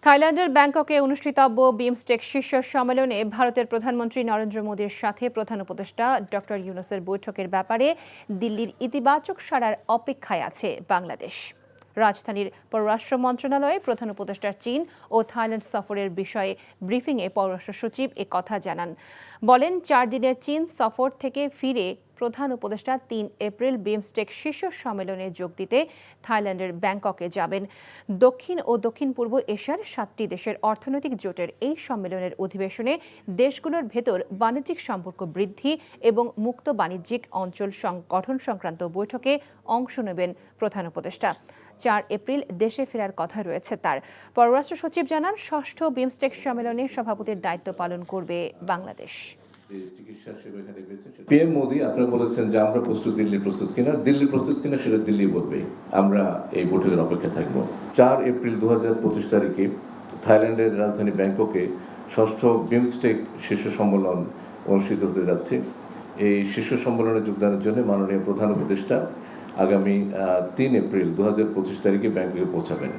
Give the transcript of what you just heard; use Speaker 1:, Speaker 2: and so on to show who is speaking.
Speaker 1: থাইল্যান্ডের ব্যাংককে অনুষ্ঠিতব্য বিমস্টেক শীর্ষ সম্মেলনে ভারতের প্রধানমন্ত্রী নরেন্দ্র মোদীর সাথে প্রধান উপদেষ্টা ডক্টর ইউনূসের বৈঠকের ব্যাপারে দিল্লির ইতিবাচক সাড়ার অপেক্ষায় আছে বাংলাদেশ। রাজধানীর পররাষ্ট্র মন্ত্রণালয়ে প্রধান উপদেষ্টার চীন ও থাইল্যান্ড সফরের বিষয়ে ব্রিফিংয়ে পররাষ্ট্র সচিব কথা জানান। বলেন, ৪ দিনের চীন সফর থেকে ফিরে প্রধান উপদেষ্টা ৩ এপ্রিল বিমস্টেক শীর্ষ সম্মেলনে যোগ দিতে থাইল্যান্ডের ব্যাংককে যাবেন। দক্ষিণ ও দক্ষিণ পূর্ব এশিয়ার 7টি দেশের অর্থনৈতিক জোটের এই সম্মেলনের অধিবেশনে দেশগুলোর ভেতর বাণিজ্যিক সম্পর্ক বৃদ্ধি এবং মুক্ত বাণিজ্যিক অঞ্চল গঠন সংক্রান্ত বৈঠকে অংশ নেবেন প্রধান উপদেষ্টা। ৪ এপ্রিল দেশে ফেরার কথা রয়েছে তার। পররাষ্ট্র সচিব জানান, ৬ষ্ঠ বিমস্টেক সম্মেলনে সভাপতির দায়িত্ব পালন করবে বাংলাদেশ।
Speaker 2: পিএম মোদী আপনারা বলেছেন যে আমরা প্রস্তুত, দিল্লি প্রস্তুত কিনা। দিল্লি প্রস্তুত কিনা সেটা দিল্লি বলবে। আমরা এই বৈঠকের অপেক্ষা থাকবো। ৪ এপ্রিল ২০২৫ তারিখে থাইল্যান্ডের রাজধানী ব্যাংককে ৬ষ্ঠ বিমস্টেক শীর্ষ সম্মেলন অনুষ্ঠিত হতে যাচ্ছে। এই শীর্ষ সম্মেলনে যোগদানের জন্য মাননীয় প্রধান উপদেষ্টা আগামী ৩ এপ্রিল ২০২৫ তারিখে ব্যাংককে পৌঁছাবেন।